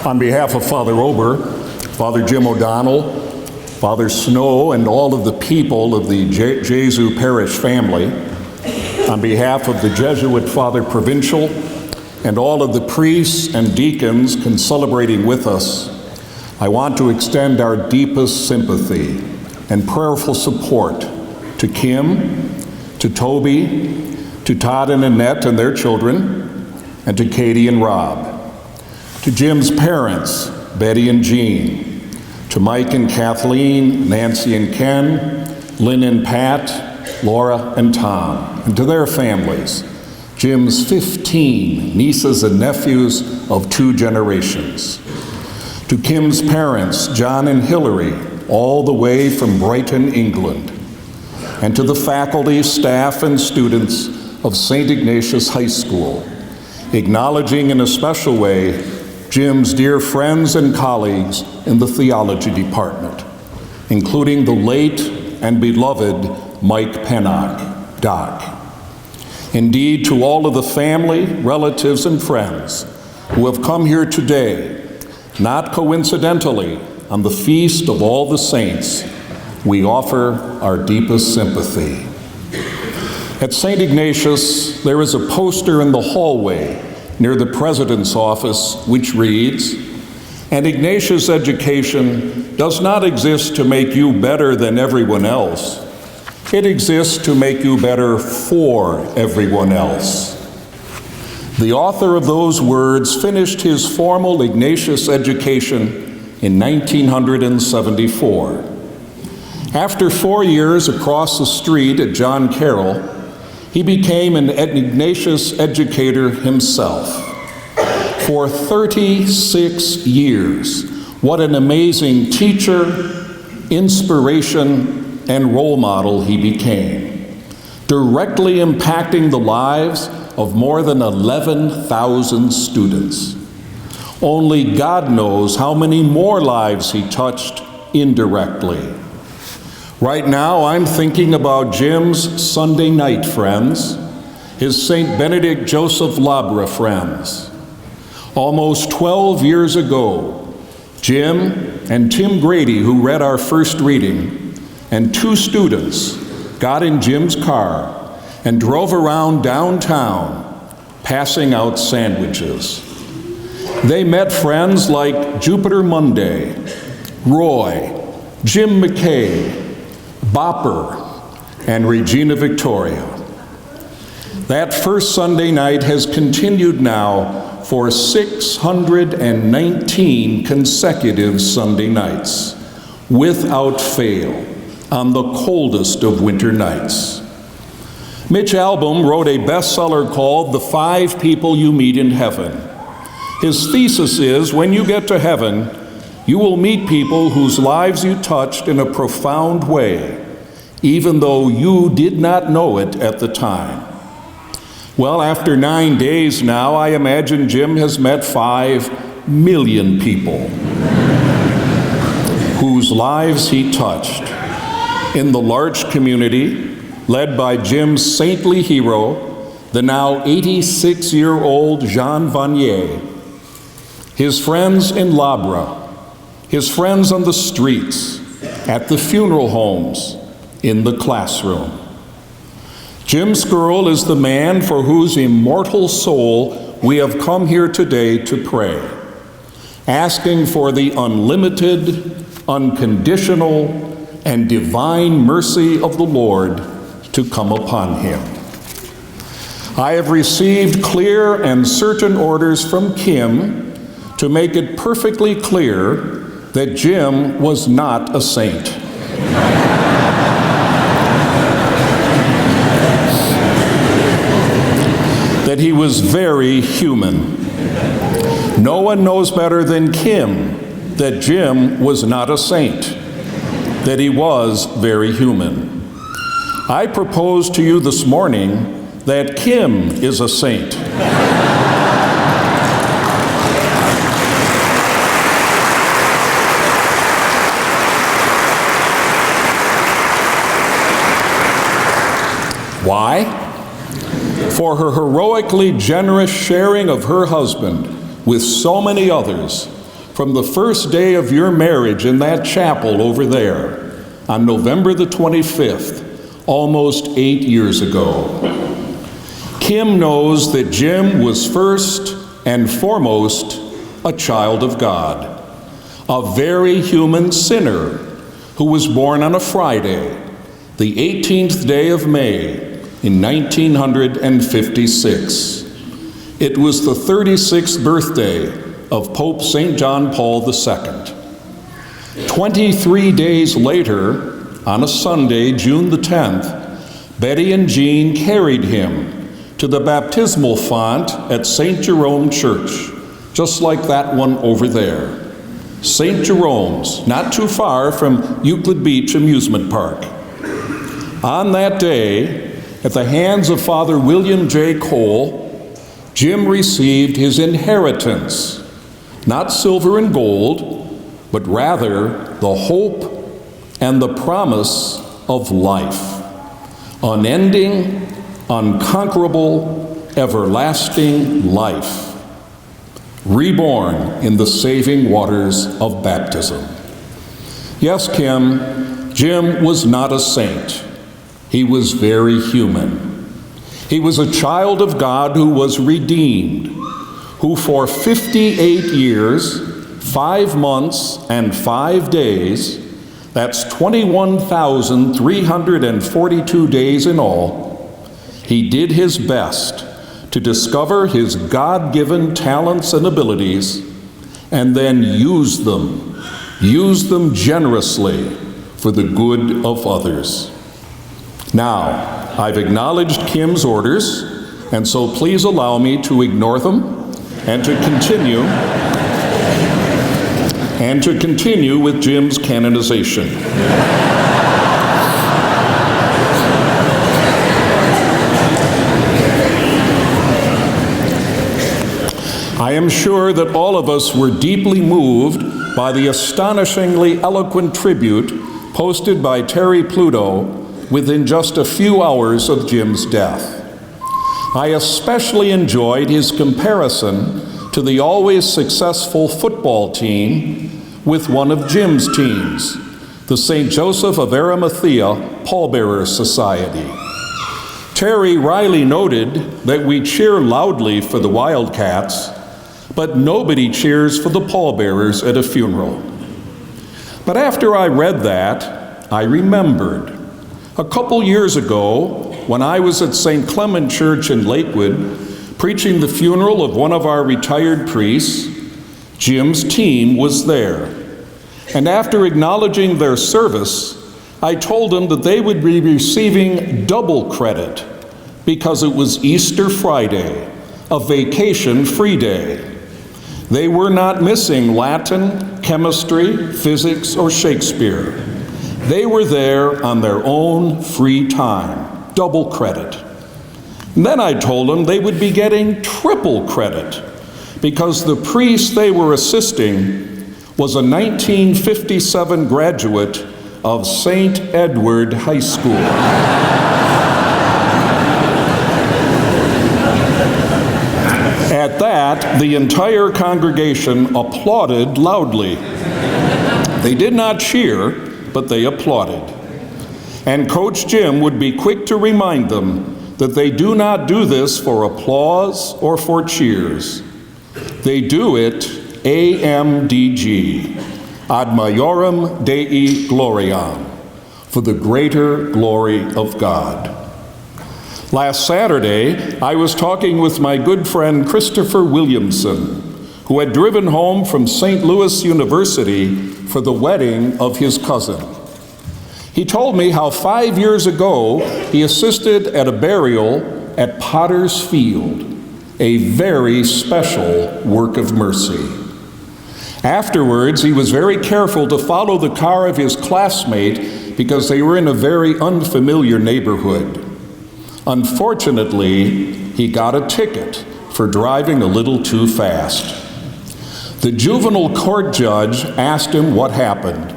On behalf of Father Ober, Father Jim O'Donnell, Father Snow, and all of the people of the Jesu Parish family, on behalf of the Jesuit Father Provincial and all of the priests and deacons celebrating with us, I want to extend our deepest sympathy and prayerful support to Kim, to Toby, to Todd and Annette and their children, and to Katie and Rob, to Jim's parents, Betty and Jean, to Mike and Kathleen, Nancy and Ken, Lynn and Pat, Laura and Tom, and to their families, Jim's 15 nieces and nephews of 2 generations. To Kim's parents, John and Hillary, all the way from Brighton, England. And to the faculty, staff, and students of St. Ignatius High School, acknowledging in a special way Jim's dear friends and colleagues in the theology department, including the late and beloved Mike Pennock, Doc. Indeed, to all of the family, relatives, and friends who have come here today, not coincidentally, on the Feast of All the Saints, we offer our deepest sympathy. At St. Ignatius, there is a poster in the hallway near the president's office which reads, "An Ignatius education does not exist to make you better than everyone else. It exists to make you better for everyone else." The author of those words finished his formal Ignatius education in 1974. After 4 years across the street at John Carroll, he became an Ignatius educator himself. For 36 years, what an amazing teacher, inspiration, and role model he became, directly impacting the lives of more than 11,000 students. Only God knows how many more lives he touched indirectly. Right now, I'm thinking about Jim's Sunday night friends, his St. Benedict Joseph Labra friends. Almost 12 years ago, Jim and Tim Grady, who read our first reading, and 2 students got in Jim's car and drove around downtown, passing out sandwiches. They met friends like Jupiter Monday, Roy, Jim McKay, Bopper, and Regina Victoria. That first Sunday night has continued now for 619 consecutive Sunday nights, without fail, on the coldest of winter nights. Mitch Albom wrote a bestseller called The 5 People You Meet in Heaven. His thesis is, when you get to heaven, you will meet people whose lives you touched in a profound way, even though you did not know it at the time. Well, after 9 days now, I imagine Jim has met 5 million people whose lives he touched in the Larch community, led by Jim's saintly hero, the now 86-year-old Jean Vanier, his friends in Labra, his friends on the streets, at the funeral homes, in the classroom. Jim Skerl is the man for whose immortal soul we have come here today to pray, asking for the unlimited, unconditional, and divine mercy of the Lord to come upon him. I have received clear and certain orders from Kim to make it perfectly clear that Jim was not a saint. That he was very human. No one knows better than Kim that Jim was not a saint, that he was very human. I propose to you this morning that Kim is a saint. Why? For her heroically generous sharing of her husband with so many others from the first day of your marriage in that chapel over there on November the 25th, almost 8 years ago. Kim knows that Jim was first and foremost a child of God, a very human sinner who was born on a Friday, the 18th day of May in 1956. It was the 36th birthday of Pope St. John Paul II. 23 days later, on a Sunday, June the 10th, Betty and Jean carried him to the baptismal font at St. Jerome Church, just like that one over there. St. Jerome's, not too far from Euclid Beach Amusement Park. On that day, at the hands of Father William J. Cole, Jim received his inheritance, not silver and gold, but rather the hope and the promise of life, unending, unconquerable, everlasting life, reborn in the saving waters of baptism. Yes, Kim, Jim was not a saint. He was very human. He was a child of God who was redeemed, who for 58 years, 5 months, and 5 days, that's 21,342 days in all, he did his best to discover his God-given talents and abilities, and then use them generously for the good of others. Now, I've acknowledged Kim's orders, and so please allow me to ignore them and to continue with Jim's canonization. I am sure that all of us were deeply moved by the astonishingly eloquent tribute posted by Terry Pluto within just a few hours of Jim's death. I especially enjoyed his comparison to the always successful football team with one of Jim's teams, the St. Joseph of Arimathea Pallbearer Society. Terry Riley noted that we cheer loudly for the Wildcats, but nobody cheers for the pallbearers at a funeral. But after I read that, I remembered. A couple years ago, when I was at St. Clement Church in Lakewood, preaching the funeral of one of our retired priests, Jim's team was there. And after acknowledging their service, I told them that they would be receiving double credit because it was Easter Friday, a vacation-free day. They were not missing Latin, chemistry, physics, or Shakespeare. They were there on their own free time, double credit. And then I told them they would be getting triple credit because the priest they were assisting was a 1957 graduate of St. Edward High School. At that, the entire congregation applauded loudly. They did not cheer, but they applauded. And Coach Jim would be quick to remind them that they do not do this for applause or for cheers. They do it AMDG, ad majorem Dei gloriam, for the greater glory of God. Last Saturday, I was talking with my good friend Christopher Williamson, who had driven home from St. Louis University for the wedding of his cousin. He told me how 5 years ago he assisted at a burial at Potter's Field, a very special work of mercy. Afterwards, he was very careful to follow the car of his classmate because they were in a very unfamiliar neighborhood. Unfortunately, he got a ticket for driving a little too fast. The juvenile court judge asked him what happened.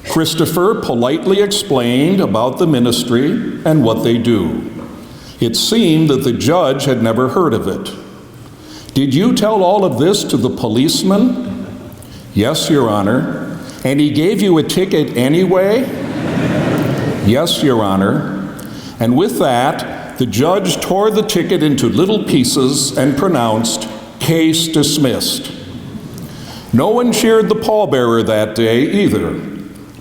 Christopher politely explained about the ministry and what they do. It seemed that the judge had never heard of it. "Did you tell all of this to the policeman?" Yes, Your Honor. And he gave you a ticket anyway? Yes, Your Honor. And with that, the judge tore the ticket into little pieces and pronounced, "Case dismissed." No one cheered the pallbearer that day either,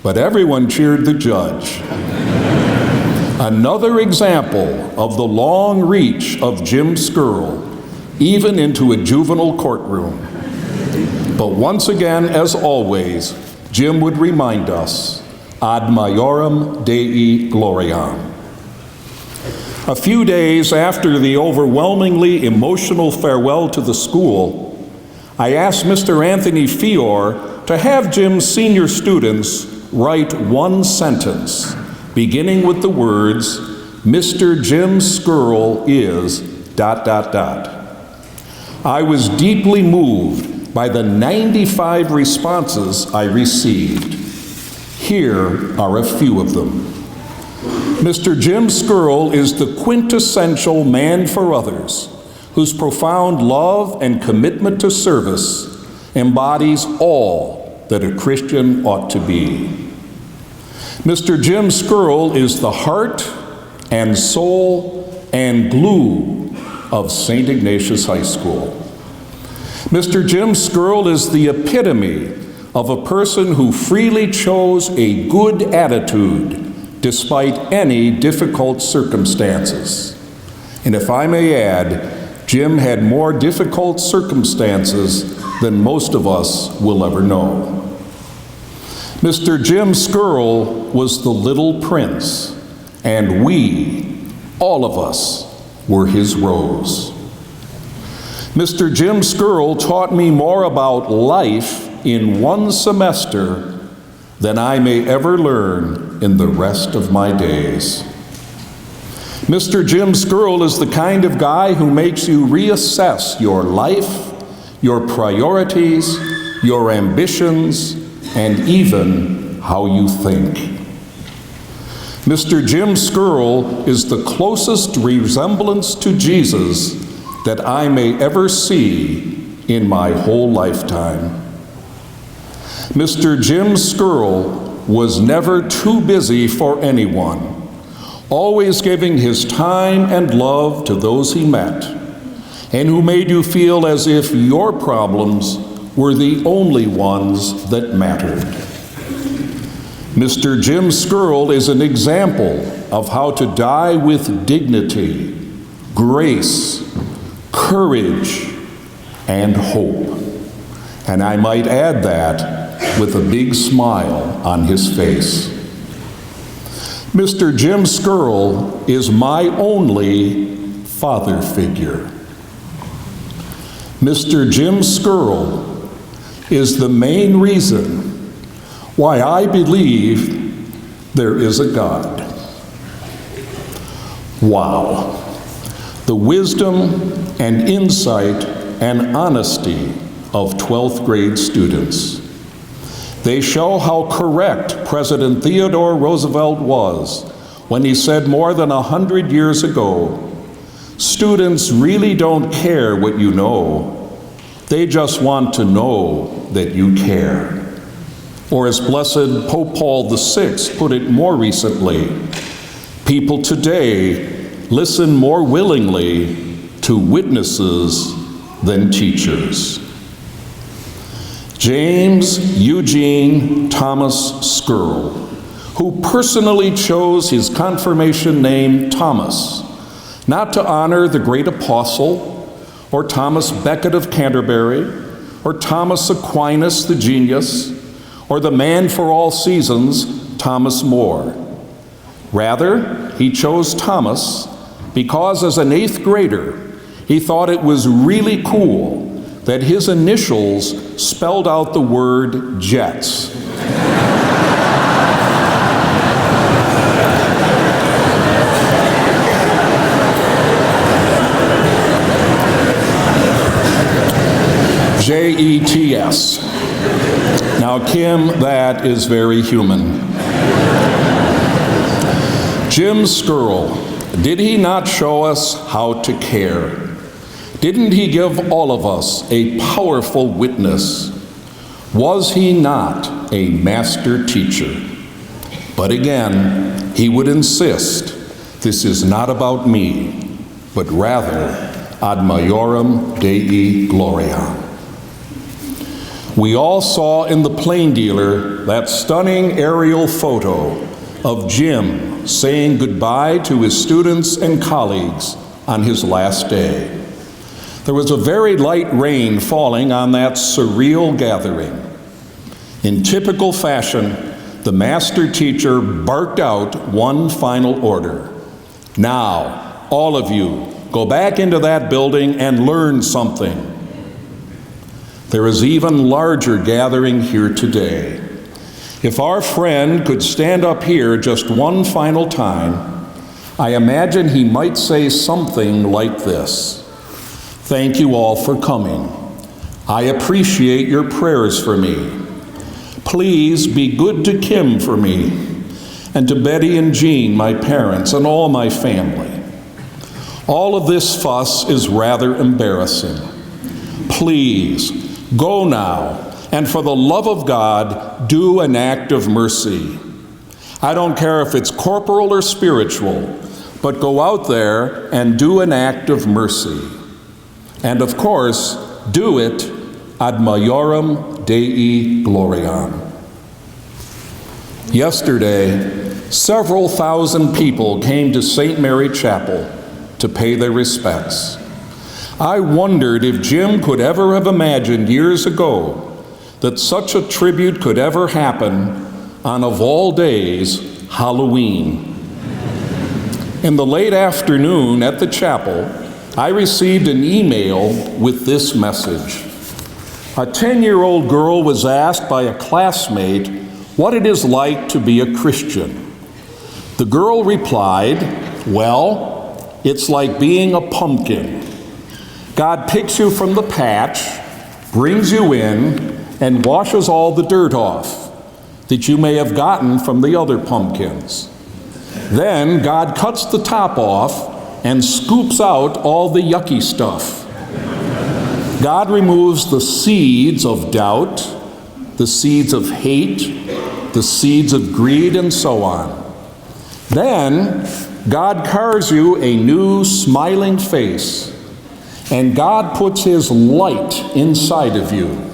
but everyone cheered the judge. Another example of the long reach of Jim Skerl, even into a juvenile courtroom. But once again, as always, Jim would remind us, ad maiorem Dei gloriam. A few days after the overwhelmingly emotional farewell to the school, I asked Mr. Anthony Fior to have Jim's senior students write one sentence, beginning with the words, "Mr. Jim Skerl is ... I was deeply moved by the 95 responses I received. Here are a few of them. Mr. Jim Skerl is the quintessential man for others, whose profound love and commitment to service embodies all that a Christian ought to be. Mr. Jim Skerl is the heart and soul and glue of St. Ignatius High School. Mr. Jim Skerl is the epitome of a person who freely chose a good attitude despite any difficult circumstances. And if I may add, Jim had more difficult circumstances than most of us will ever know. Mr. Jim Skerl was the little prince, and we, all of us, were his rose. Mr. Jim Skerl taught me more about life in one semester than I may ever learn in the rest of my days. Mr. Jim Skerl is the kind of guy who makes you reassess your life, your priorities, your ambitions, and even how you think. Mr. Jim Skerl is the closest resemblance to Jesus that I may ever see in my whole lifetime. Mr. Jim Skerl was never too busy for anyone, always giving his time and love to those he met, and who made you feel as if your problems were the only ones that mattered. Mr. Jim Skerl is an example of how to die with dignity, grace, courage, and hope. And I might add that with a big smile on his face. Mr. Jim Skerl is my only father figure. Mr. Jim Skerl is the main reason why I believe there is a God. Wow. The wisdom and insight and honesty of 12th grade students. They show how correct President Theodore Roosevelt was when he said more than 100 years ago, "Students really don't care what you know. They just want to know that you care." Or as Blessed Pope Paul VI put it more recently, people today listen more willingly to witnesses than teachers. James Eugene Thomas Skerl, who personally chose his confirmation name Thomas, not to honor the great apostle, or Thomas Becket of Canterbury, or Thomas Aquinas the genius, or the man for all seasons, Thomas More. Rather, he chose Thomas because as an 8th grader, he thought it was really cool that his initials spelled out the word Jets. Jets. Now, Kim, that is very human. Jim Skerl, did he not show us how to care? Didn't he give all of us a powerful witness? Was he not a master teacher? But again, he would insist, this is not about me, but rather ad maiorem Dei gloria. We all saw in the Plain Dealer that stunning aerial photo of Jim saying goodbye to his students and colleagues on his last day. There was a very light rain falling on that surreal gathering. In typical fashion, the master teacher barked out one final order. Now, all of you, go back into that building and learn something. There is even larger gathering here today. If our friend could stand up here just one final time, I imagine he might say something like this. Thank you all for coming. I appreciate your prayers for me. Please be good to Kim for me, and to Betty and Jean, my parents, and all my family. All of this fuss is rather embarrassing. Please, go now, and for the love of God, do an act of mercy. I don't care if it's corporal or spiritual, but go out there and do an act of mercy. And of course, do it ad maiorem Dei gloriam. Yesterday, several thousand people came to St. Mary Chapel to pay their respects. I wondered if Jim could ever have imagined years ago that such a tribute could ever happen on, of all days, Halloween. In the late afternoon at the chapel, I received an email with this message. A 10-year-old girl was asked by a classmate what it is like to be a Christian. The girl replied, well, it's like being a pumpkin. God picks you from the patch, brings you in, and washes all the dirt off that you may have gotten from the other pumpkins. Then God cuts the top off and scoops out all the yucky stuff. God removes the seeds of doubt, the seeds of hate, the seeds of greed, and so on. Then God carves you a new smiling face, and God puts His light inside of you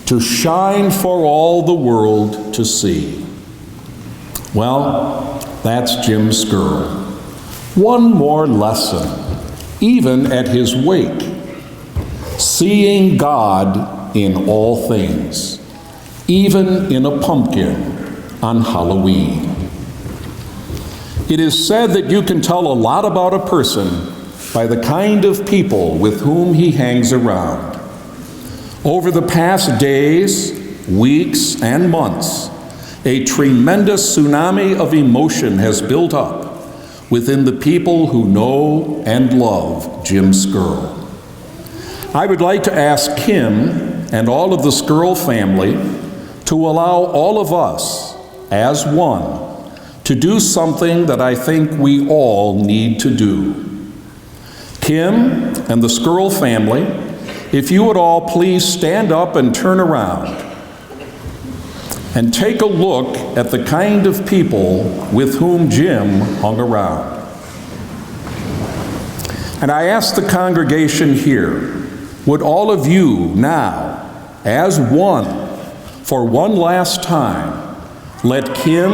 to shine for all the world to see. Well, that's Jim Skerl. One more lesson, even at his wake. Seeing God in all things, even in a pumpkin on Halloween. It is said that you can tell a lot about a person by the kind of people with whom he hangs around. Over the past days, weeks, and months, a tremendous tsunami of emotion has built up within the people who know and love Jim Skerl. I would like to ask Kim and all of the Skerl family to allow all of us, as one, to do something that I think we all need to do. Kim and the Skerl family, if you would all please stand up and turn around and take a look at the kind of people with whom Jim hung around. And I ask the congregation here, would all of you now, as one, for one last time, let Kim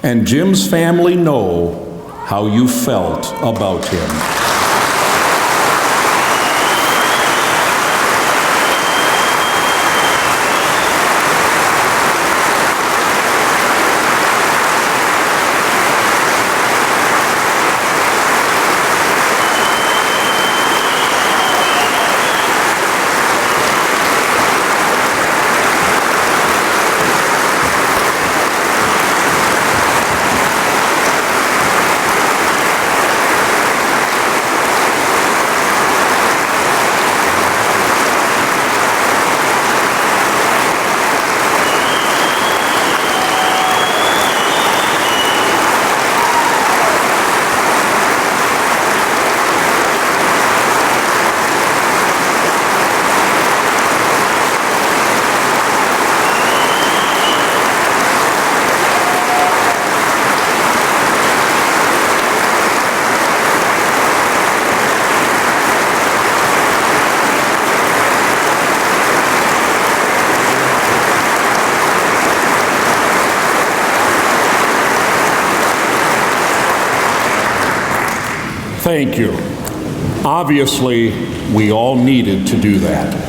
and Jim's family know how you felt about him. Thank you. Obviously, we all needed to do that.